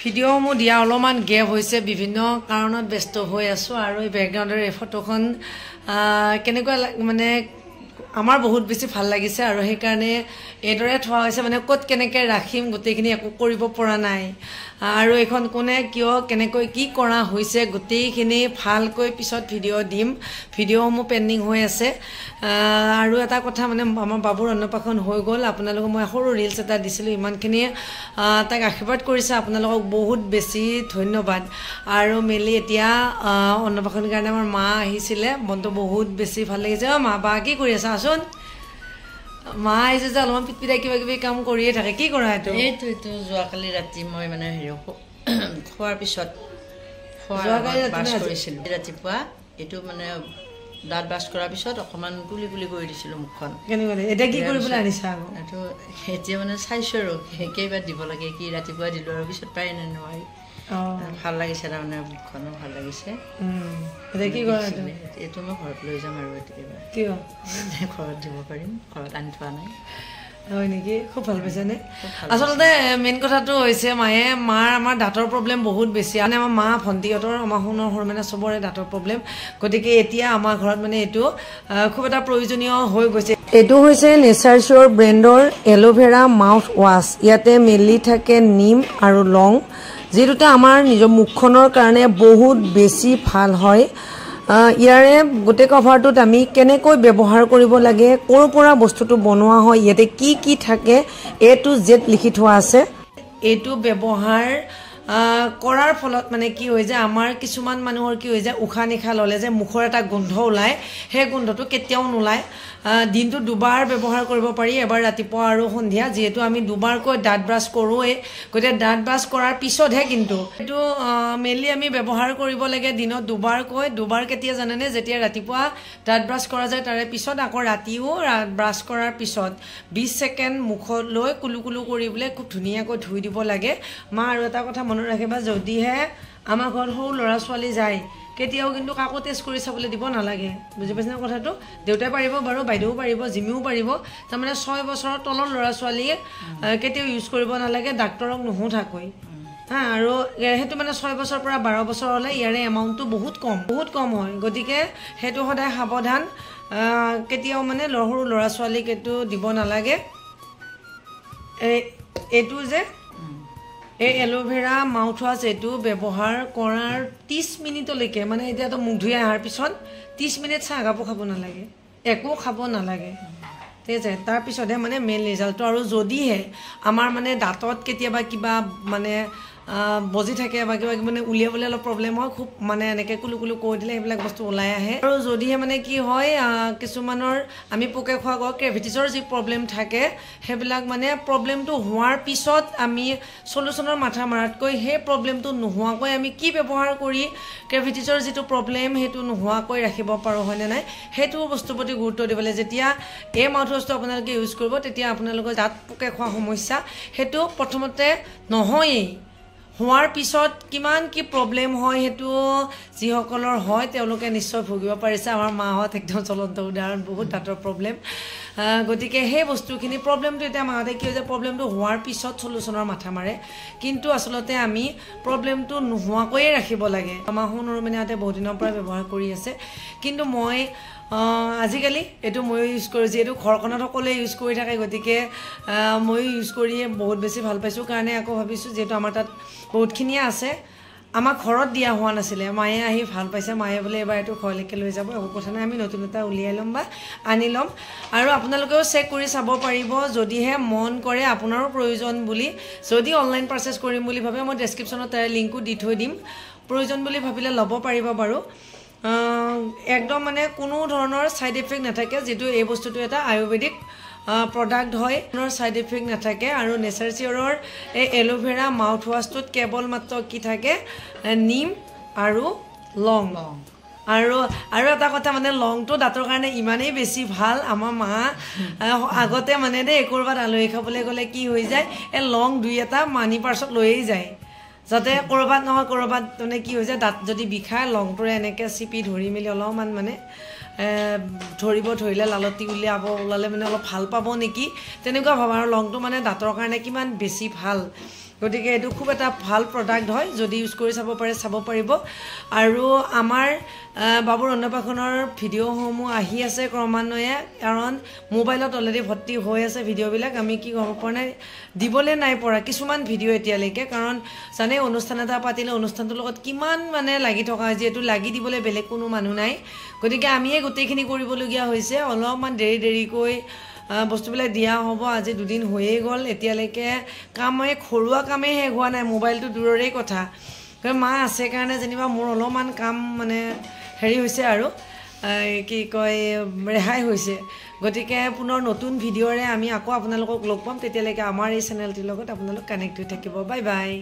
ভিডিঅ'সমূহ দিয়া অলপমান গেপ হৈছে বিভিন্ন কাৰণত ব্যস্ত হৈ আছো আৰু এই বেকগ্ৰাউণ্ডৰ এই ফটোখন কেনেকুৱা মানে আমাৰ বহুত বেছি ভাল লাগিছে আৰু সেই কাৰণে এদৰে থোৱা হৈছে মানে কত কেনেকৈ ৰাখিম গোটেইখিনি একো কৰিব পৰা নাই আৰু এখন কোনে কিয় কেনেকৈ কি কৰা হৈছে গোটেইখিনি ভালকৈ পিছত ভিডিঅ' দিম ভিডিঅ'সমূহ পেণ্ডিং হৈ আছে আৰু এটা কথা মানে আমাৰ বাবুৰ অন্নপ্ৰাশন হৈ গ'ল আপোনালোকক মই সৰু ৰিলছ এটা দিছিলোঁ ইমানখিনি তাক আশীৰ্বাদ কৰিছে আপোনালোকক বহুত বেছি ধন্যবাদ আৰু মেলি এতিয়া অন্নপ্ৰাশনৰ কাৰণে আমাৰ মা আহিছিলে মনটো বহুত বেছি ভাল লাগিছে মা বা কি কৰি আছা আসোন মা আহিছে যে অলপমান পিটপিটাই কিবা কিবি কাম কৰিয়ে থাকে কি কৰা এইটো যোৱাকালি ৰাতি মই মানে খোৱাৰ পিছত কৰিছিলোঁ ৰাতিপুৱা এইটো মানে দাঁত ব্ৰাছ কৰাৰ পিছত অকণমান গুলি গুলি কৰি দিছিলোঁ মুখখন এতিয়া কি কৰিবলৈ আনিছা এইটো এতিয়া মানে চাইছোঁ আৰু কেইবাৰ দিব লাগে কি ৰাতিপুৱা দিলোঁ আৰু পিছত পাৰি নে নোৱাৰি ভাল লাগিছে তাৰমানে মুখখনো ভাল লাগিছে কি কৰা এইটো মই ঘৰত লৈ যাম আৰু কিয় ঘৰত দিব পাৰিম ঘৰত আনি থোৱা নাই হয় নেকি খুব ভাল পাইছেনে আচলতে মেইন কথাটো হৈছে মাৰ আমাৰ দাঁতৰ প্ৰব্লেম বহুত বেছি মানে আমাৰ মা ভণ্টিহঁতৰ আমাৰ সৰু মানে চবৰে দাঁতৰ প্ৰব্লেম গতিকে এতিয়া আমাৰ ঘৰত মানে এইটো খুব এটা প্ৰয়োজনীয় হৈ গৈছে এইটো হৈছে নেচাৰছৰ ব্ৰেণ্ডৰ এল'ভেৰা মাউথ ৱাছ ইয়াতে মেলি থাকে নিম আৰু লং যি দুটা আমাৰ নিজৰ মুখখনৰ কাৰণে বহুত বেছি ভাল হয় ইয়াৰে গোটেই কভাৰটোত আমি কেনেকৈ ব্যৱহাৰ কৰিব লাগে ক'ৰ পৰা বস্তুটো বনোৱা হয় ইয়াতে কি কি থাকে A to Z লিখি থোৱা আছে এইটো ব্যৱহাৰ কৰাৰ ফলত মানে কি হৈ যায় আমাৰ কিছুমান মানুহৰ কি হৈ যায় উশাহ নিশাহ ল'লে যে মুখৰ এটা গোন্ধ ওলায় সেই গোন্ধটো কেতিয়াও নোলায় দিনটো দুবাৰ ব্যৱহাৰ কৰিব পাৰি এবাৰ ৰাতিপুৱা আৰু সন্ধিয়া যিহেতু আমি দুবাৰকৈ দাঁত ব্ৰাছ কৰোঁৱে গতিকে দাঁত ব্ৰাছ কৰাৰ পিছতহে কিন্তু এইটো মেইনলি আমি ব্যৱহাৰ কৰিব লাগে দিনত দুবাৰ কেতিয়া জানেনে যেতিয়া ৰাতিপুৱা দাঁত ব্ৰাছ কৰা যায় তাৰে পিছত আকৌ ৰাতিও ব্ৰাছ কৰাৰ পিছত 20 ছেকেণ্ড মুখত লৈ কুলু কুলু কৰি বোলে খুব ধুনীয়াকৈ ধুই দিব লাগে মা আৰু এটা কথা মনত ৰাখিবা যদিহে আমাৰ ঘৰত সৰু ল'ৰা ছোৱালী যায় কেতিয়াও কিন্তু কাকো টেষ্ট কৰি চাবলৈ দিব নালাগে বুজি পাইছেনে কথাটো দেউতাই পাৰিব বাৰু বাইদেউ পাৰিব জিমিও পাৰিব তাৰমানে 6 বছৰৰ তলৰ ল'ৰা ছোৱালীয়ে কেতিয়াও ইউজ কৰিব নালাগে ডাক্তৰক নুসুধাকৈ আৰু সেইটো মানে 6 বছৰৰ পৰা 12 বছৰ হ'লে ইয়াৰে এমাউণ্টটো বহুত কম হয় গতিকে সেইটো সদায় সাৱধান কেতিয়াও মানে সৰু ল'ৰা ছোৱালীক এইটো দিব নালাগে এইটো যে এই এল'ভেৰা মাউথ ৱাছ এইটো ব্যৱহাৰ কৰাৰ 30 মিনিটলৈকে মানে এতিয়াতো মুখ ধুই অহাৰ পিছত 30 মিনিট চাহ একাপো খাব নালাগে একো খাব নালাগে ঠিক আছে তাৰপিছতহে মানে মেইন ৰিজাল্টটো আৰু যদিহে আমাৰ মানে দাঁতত কেতিয়াবা কিবা মানে বজি থাকে বা কিবা মানে উলিয়াবলৈ অলপ প্ৰব্লেম হয় খুব মানে এনেকৈ কুলু কুলু কৰি দিলে সেইবিলাক বস্তু ওলাই আহে আৰু যদিহে মানে কি হয় কিছুমানৰ আমি পোকে খোৱা কেভিটিছৰ যি প্ৰব্লেম থাকে সেইবিলাক মানে প্ৰব্লেমটো হোৱাৰ পিছত আমি সলিউশ্যনৰ মাথা মাৰাতকৈ সেই প্ৰব্লেমটো নোহোৱাকৈ আমি কি ব্যৱহাৰ কৰি কেভিটিছৰ যিটো প্ৰব্লেম সেইটো নোহোৱাকৈ ৰাখিব পাৰোঁ হয়নে নাই সেইটো বস্তুৰ প্ৰতি গুৰুত্ব দিবলৈ যেতিয়া এই মাউথৱাছটো আপোনালোকে ইউজ কৰিব তেতিয়া আপোনালোকৰ দাঁত পোকে খোৱা সমস্যা সেইটো প্ৰথমতে নহয়েই হোৱাৰ পিছত কিমান কি প্ৰব্লেম হয় সেইটো যিসকলৰ হয় তেওঁলোকে নিশ্চয় ভুগিব পাৰিছে আমাৰ মাহঁত একদম চলন্ত উদাহৰণ বহুত দাঁতৰ প্ৰব্লেম গতিকে সেই বস্তুখিনি প্ৰব্লেমটো এতিয়া মাহঁতে কি হৈছে প্ৰব্লেমটো হোৱাৰ পিছত সলিউশ্যনৰ মাথা মাৰে কিন্তু আচলতে আমি প্ৰব্লেমটো নোহোৱাকৈয়ে ৰাখিব লাগে আমাৰ সৰু মাইনাহঁতে বহুত দিনৰ পৰা ব্যৱহাৰ কৰি আছে কিন্তু মই আজিকালি এইটো ময়ো ইউজ কৰোঁ যিহেতু ঘৰখনত সকলোৱে ইউজ কৰি থাকে গতিকে ময়ো ইউজ কৰিয়ে বহুত বেছি ভাল পাইছোঁ কাৰণে আকৌ ভাবিছোঁ যিহেতু আমাৰ তাত বহুতখিনিয়ে আছে আমাৰ ঘৰত দিয়া হোৱা নাছিলে মায়ে আহি ভাল পাইছে মায়ে বোলে এবাৰ এইটো ঘৰলৈকে লৈ যাব একো কথা নাই আমি নতুন এটা উলিয়াই ল'ম বা আনি ল'ম আৰু আপোনালোকেও চেক কৰি চাব পাৰিব যদিহে মন কৰে আপোনাৰো প্ৰয়োজন বুলি যদি অনলাইন পাৰ্চেছ কৰিম বুলি ভাবে মই ডেছক্ৰিপশ্যনত তাৰে লিংকো দি থৈ দিম প্ৰয়োজন বুলি ভাবিলে ল'ব পাৰিব বাৰু একদম মানে কোনো ধৰণৰ ছাইড ইফেক্ট নাথাকে যিটো এই বস্তুটো এটা আয়ুৰ্বেদিক প্ৰডাক্ট হয় কোনো ছাইড ইফেক্ট নাথাকে আৰু নেচাৰচিয়ৰৰ এই এল'ভেৰা মাউথ ৱাছটোত কেৱল মাত্ৰ কি থাকে নিম আৰু লং আৰু এটা কথা মানে লংটো দাঁতৰ কাৰণে ইমানেই বেছি ভাল আমাৰ মা আগতে মানে দেই ক'ৰবাত আলহী খাবলৈ গ'লে কি হৈ যায় এই লং 2-এটা মানি পাৰ্চত লৈয়ে যায় যাতে ক'ৰবাত নহয় ক'ৰবাত মানে কি হৈ যায় দাঁত যদি বিষায় লংটোৰে এনেকৈ চিপি ধৰি মেলি অলপমান মানে ধৰিব ধৰিলে লালতি ওলালে মানে অলপ ভাল পাব নেকি তেনেকুৱা ভাবা আৰু লংটো মানে দাঁতৰ কাৰণে কিমান বেছি ভাল গতিকে এইটো খুব এটা ভাল প্ৰডাক্ট হয় যদি ইউজ কৰি চাব পাৰে চাব পাৰিব আৰু আমাৰ বাবুৰ অন্নপ্ৰাশনৰ ভিডিঅ'সমূহ আহি আছে ক্ৰমান্বয়ে কাৰণ মোবাইলত অলৰেডি ভৰ্তি হৈ আছে ভিডিঅ'বিলাক আমি কি কৰিব পৰা নাই দিবলৈ নাই পৰা কিছুমান ভিডিঅ' এতিয়ালৈকে কাৰণ জানে অনুষ্ঠান এটা পাতিলে অনুষ্ঠানটোৰ লগত কিমান মানে লাগি থকা হয় যিহেতু লাগি দিবলৈ বেলেগ কোনো মানুহ নাই গতিকে আমিয়ে গোটেইখিনি কৰিবলগীয়া হৈছে অলপমান দেৰিকৈ বস্তুবিলাক দিয়া হ'ব আজি দুদিন হৈয়ে গ'ল এতিয়ালৈকে কামে ঘৰুৱা কামেই শেষ হোৱা নাই মোবাইলটো দূৰৰেই কথা কাৰণ মা আছে কাৰণে যেনিবা মোৰ অলপমান কাম মানে হেৰি হৈছে আৰু কি কয় ৰেহাই হৈছে গতিকে পুনৰ নতুন ভিডিঅ'ৰে আমি আকৌ আপোনালোকক লগ পাম তেতিয়ালৈকে আমাৰ এই চেনেলটিৰ লগত আপোনালোক কানেক্ট হৈ থাকিব বাই বাই